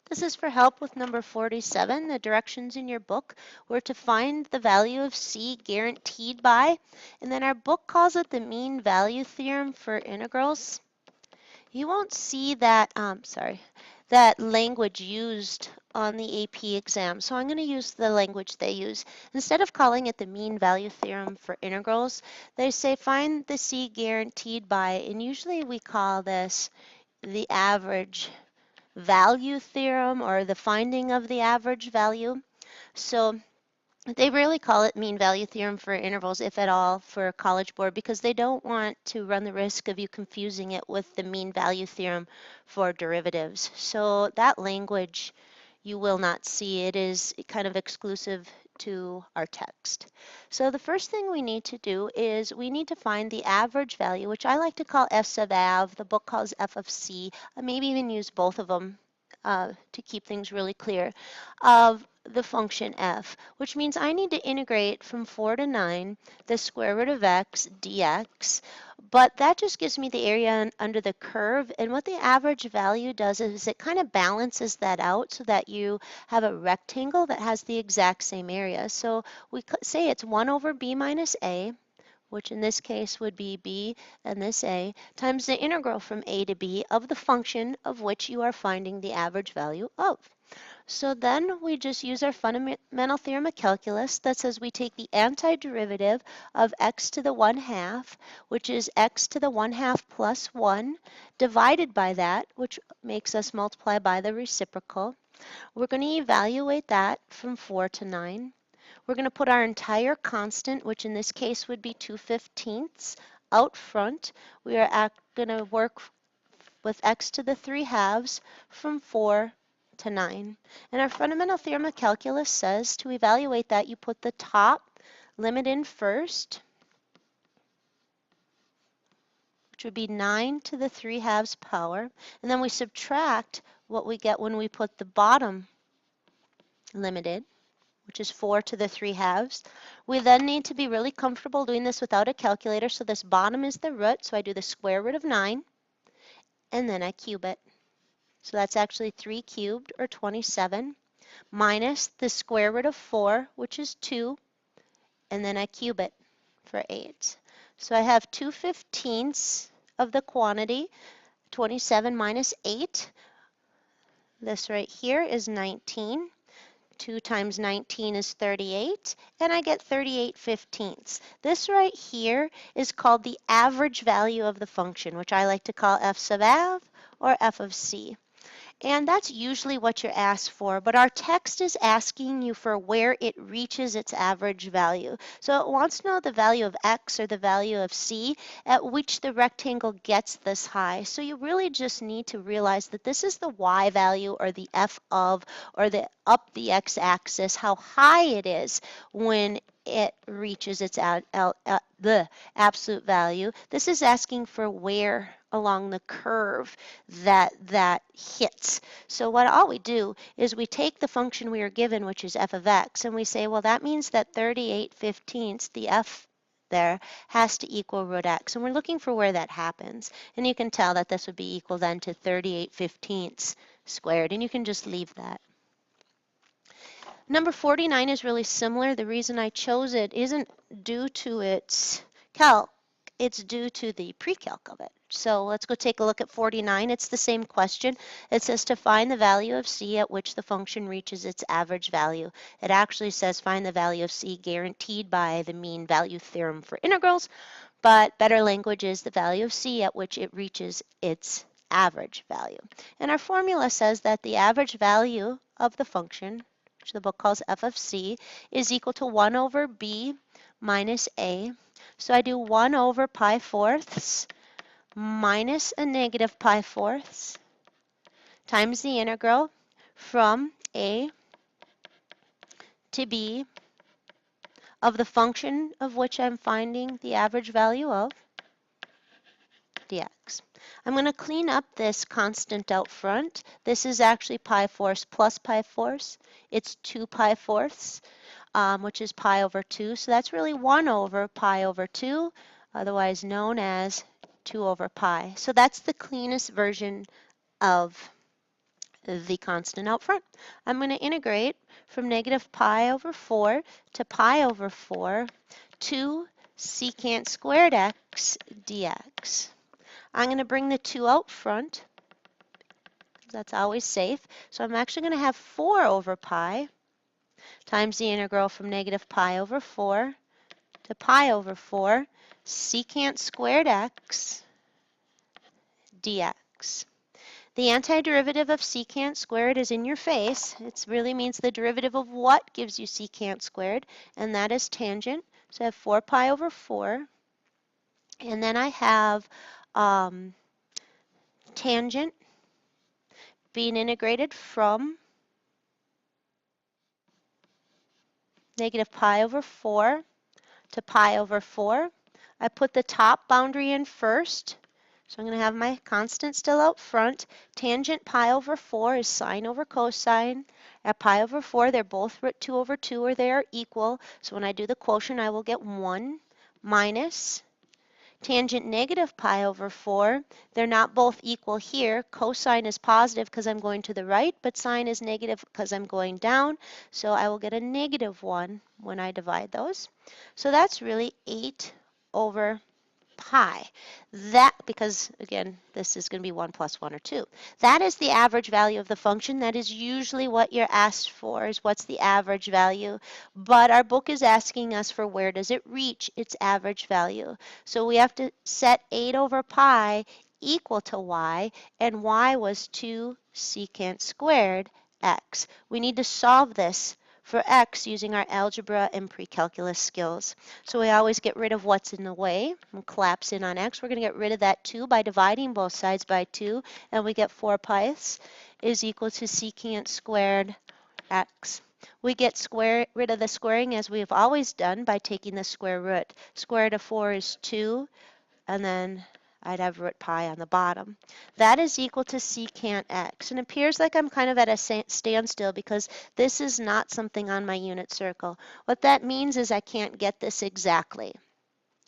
This is for help with number 47. The directions in your book were to find the value of C guaranteed by, and then our book calls it the mean value theorem for integrals. You won't see that, that language used on the AP exam. So I'm going to use the language they use. Instead of calling it the mean value theorem for integrals, they say find the C guaranteed by, and usually we call this the average value theorem or the finding of the average value. So they rarely call it mean value theorem for intervals, if at all, for College Board because they don't want to run the risk of you confusing it with the mean value theorem for derivatives. So that language you will not see. It is kind of exclusive to our text. So the first thing we need to do is we need to find the average value, which I like to call f sub av. The book calls f of c. I maybe even use both of them to keep things really clear, of the function f, which means I need to integrate from 4 to 9 the square root of x dx, but that just gives me the area under the curve, and what the average value does is it kind of balances that out so that you have a rectangle that has the exact same area. So we say it's 1 over b minus a, which in this case would be b and this a, times the integral from a to b of the function of which you are finding the average value of. So then we just use our fundamental theorem of calculus that says we take the antiderivative of x to the 1/2, which is x to the 1/2 plus 1, divided by that, which makes us multiply by the reciprocal. We're going to evaluate that from 4 to 9. We're going to put our entire constant, which in this case would be 2/15, out front. We are going to work with x to the 3/2 from 4 to 9. And our fundamental theorem of calculus says to evaluate that, you put the top limit in first, which would be 9 to the 3/2 power, and then we subtract what we get when we put the bottom limit in, which is 4 to the 3/2. We then need to be really comfortable doing this without a calculator, so this bottom is the root, so I do the square root of 9, and then I cube it. So that's actually 3 cubed, or 27, minus the square root of 4, which is 2, and then I cube it for 8. So I have 2/15 of the quantity, 27 minus 8. This right here is 19. 2 times 19 is 38, and I get 38/15. This right here is called the average value of the function, which I like to call f sub av or f of c. And that's usually what you're asked for, but our text is asking you for where it reaches its average value. So it wants to know the value of x or the value of c at which the rectangle gets this high. So you really just need to realize that this is the y value or the f of or the up the x-axis, how high it is when it reaches its the absolute value. This is asking for where along the curve that hits. So all we do is we take the function we are given, which is f of x, and we say, well, that means that 38/15, the f there, has to equal root x. And we're looking for where that happens. And you can tell that this would be equal then to 38/15 squared, and you can just leave that. Number 49 is really similar. The reason I chose it isn't due to its calc, it's due to the pre-calc of it. So let's go take a look at 49. It's the same question. It says to find the value of c at which the function reaches its average value. It actually says find the value of c guaranteed by the mean value theorem for integrals, but better language is the value of c at which it reaches its average value. And our formula says that the average value of the function, which the book calls f of c, is equal to 1 over b minus a. So I do 1 over pi fourths minus a negative pi fourths times the integral from a to b of the function of which I'm finding the average value of dx. I'm going to clean up this constant out front. This is actually pi fourths plus pi fourths. It's 2 pi fourths, which is pi over 2. So that's really 1 over pi over 2, otherwise known as 2 over pi. So that's the cleanest version of the constant out front. I'm going to integrate from negative pi over 4 to pi over 4 to secant squared x dx. I'm going to bring the 2 out front. That's always safe. So I'm actually going to have 4 over pi times the integral from negative pi over 4 to pi over 4 secant squared x dx. The antiderivative of secant squared is in your face. It really means the derivative of what gives you secant squared, and that is tangent. So I have 4 pi over 4, and then I have tangent being integrated from negative pi over 4 to pi over 4. I put the top boundary in first, so I'm going to have my constant still out front. Tangent pi over 4 is sine over cosine. At pi over 4, they're both root 2 over 2, or they are equal. So when I do the quotient, I will get 1 minus tangent negative pi over 4. They're not both equal here. Cosine is positive because I'm going to the right, but sine is negative because I'm going down. So I will get a negative 1 when I divide those. So that's really 8 over pi. That, because again, this is going to be 1 plus 1 or 2. That is the average value of the function. That is usually what you're asked for, is what's the average value. But our book is asking us for where does it reach its average value. So we have to set 8 over pi equal to y, and y was 2 secant squared x. We need to solve this for x using our algebra and pre-calculus skills. So we always get rid of what's in the way and collapse in on x. We're going to get rid of that 2 by dividing both sides by 2, and we get 4 pi is equal to secant squared x. We get rid of the squaring as we have always done by taking the square root. Square root of 4 is 2, and then I'd have root pi on the bottom. That is equal to secant x. And it appears like I'm kind of at a standstill because this is not something on my unit circle. What that means is I can't get this exactly.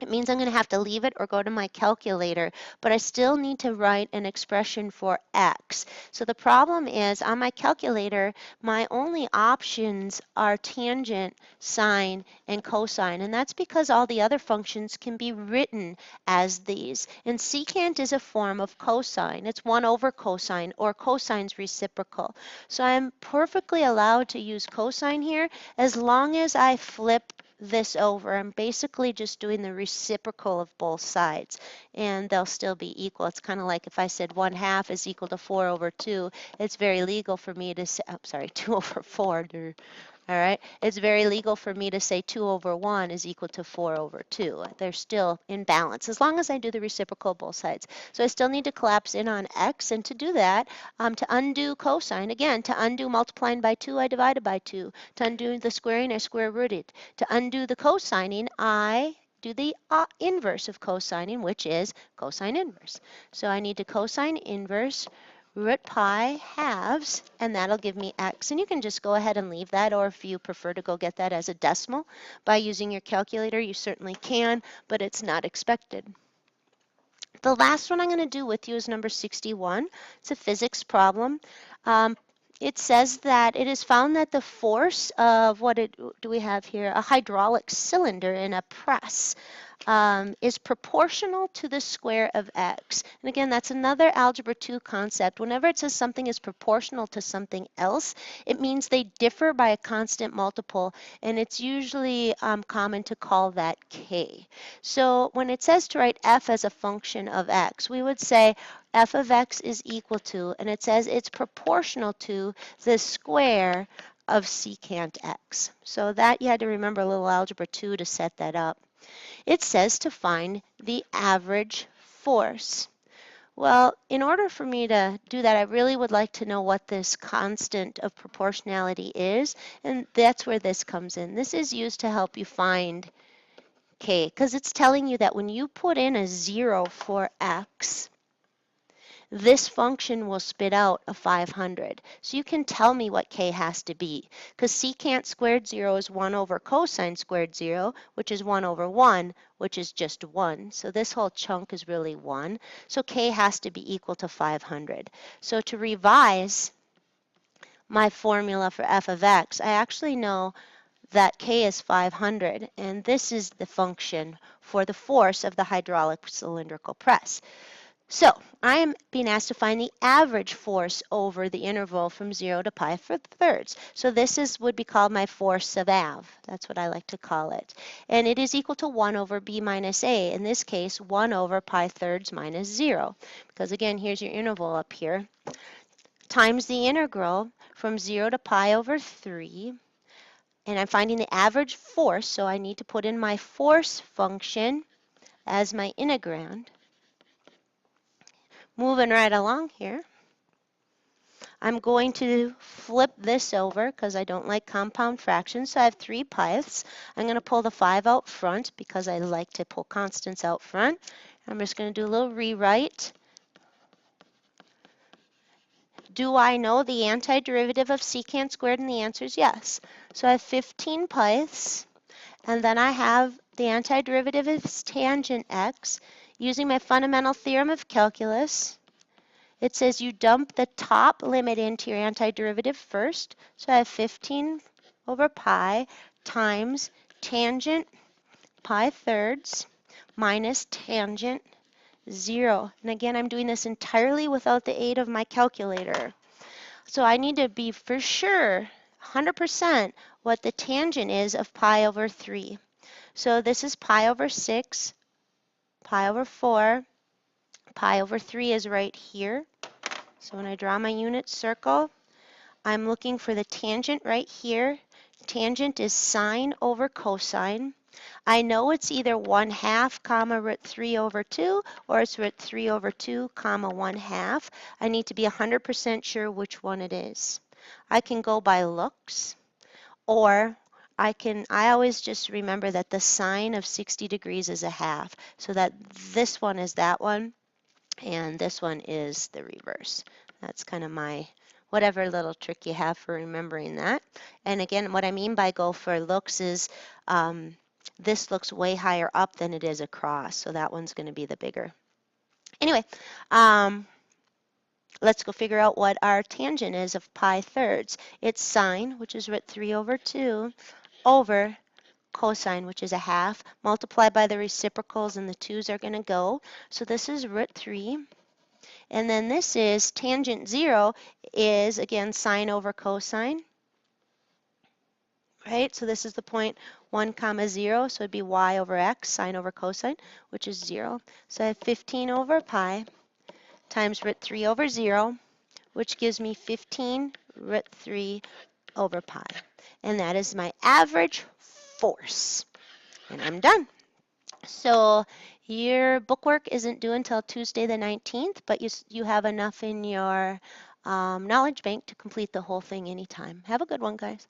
It means I'm going to have to leave it or go to my calculator, but I still need to write an expression for x. So the problem is, on my calculator, my only options are tangent, sine, and cosine, and that's because all the other functions can be written as these. And secant is a form of cosine. It's 1 over cosine, or cosine's reciprocal. So I'm perfectly allowed to use cosine here as long as I flip this over. I'm basically just doing the reciprocal of both sides, and they'll still be equal. It's kind of like if I said 1/2 is equal to 4 over 2. It's very legal for me to say, 2 over 4. All right, it's very legal for me to say 2 over 1 is equal to 4 over 2. They're still in balance as long as I do the reciprocal of both sides. So I still need to collapse in on x, and to do that, to undo cosine, again, to undo multiplying by 2, I divided by 2. To undo the squaring, I square rooted. To undo the cosining, I do the inverse of cosining, which is cosine inverse. So I need to cosine inverse root pi halves, and that'll give me x. And you can just go ahead and leave that, or if you prefer to go get that as a decimal by using your calculator, you certainly can, but it's not expected. The last one I'm going to do with you is number 61. It's a physics problem. It says that it is found that the force of do we have here? A hydraulic cylinder in a press is proportional to the square of x. And again, that's another Algebra 2 concept. Whenever it says something is proportional to something else, it means they differ by a constant multiple, and it's usually common to call that k. So when it says to write f as a function of x, we would say f of x is equal to, and it says it's proportional to the square of secant x. So that you had to remember a little Algebra 2 to set that up. It says to find the average force. Well, in order for me to do that, I really would like to know what this constant of proportionality is, and that's where this comes in. This is used to help you find k, because it's telling you that when you put in a 0 for x, this function will spit out a 500. So you can tell me what k has to be, because secant squared 0 is 1 over cosine squared 0, which is 1 over 1, which is just 1. So this whole chunk is really 1. So k has to be equal to 500. So to revise, my formula for f of x, I actually know that K is 500, and this is the function for the force of the hydraulic cylindrical press. So I am being asked to find the average force over the interval from 0 to pi for thirds. So this would be called my force of Av. That's what I like to call it. And it is equal to 1 over b minus a. In this case, 1 over pi thirds minus 0. Because again, here's your interval up here. Times the integral from 0 to pi over 3. And I'm finding the average force, so I need to put in my force function as my integrand. Moving right along here, I'm going to flip this over because I don't like compound fractions. So I have 3 piths. I'm going to pull the 5 out front because I like to pull constants out front. I'm just going to do a little rewrite. Do I know the antiderivative of secant squared? And the answer is yes. So I have 15 piths. And then I have the antiderivative of tangent x using my fundamental theorem of calculus. It says you dump the top limit into your antiderivative first. So I have 15 over pi times tangent pi thirds minus tangent 0. And again, I'm doing this entirely without the aid of my calculator. So I need to be for sure 100% what the tangent is of pi over 3. So this is pi over 6, pi over 4, pi over 3 is right here. So when I draw my unit circle, I'm looking for the tangent right here. Tangent is sine over cosine. I know it's either 1/2 comma root 3 over 2 or it's root 3 over 2 comma 1/2. I need to be 100% sure which one it is. I can go by looks, or I always just remember that the sine of 60 degrees is 1/2, so that this one is that one and this one is the reverse. That's kind of my whatever little trick you have for remembering that. And again, what I mean by go for looks is this looks way higher up than it is across, so that one's going to be the bigger. Anyway, let's go figure out what our tangent is of pi thirds. It's sine, which is root 3 over 2, over cosine, which is 1/2, multiplied by the reciprocals, and the 2's are going to go. So this is root 3. And then this is tangent 0 is, again, sine over cosine. Right? So this is the point 1 comma 0, so it'd be y over x, sine over cosine, which is 0. So I have 15 over pi times root 3 over 0, which gives me 15 root 3 over pi. And that is my average force. And I'm done. So your bookwork isn't due until Tuesday the 19th, but you have enough in your knowledge bank to complete the whole thing anytime. Have a good one, guys.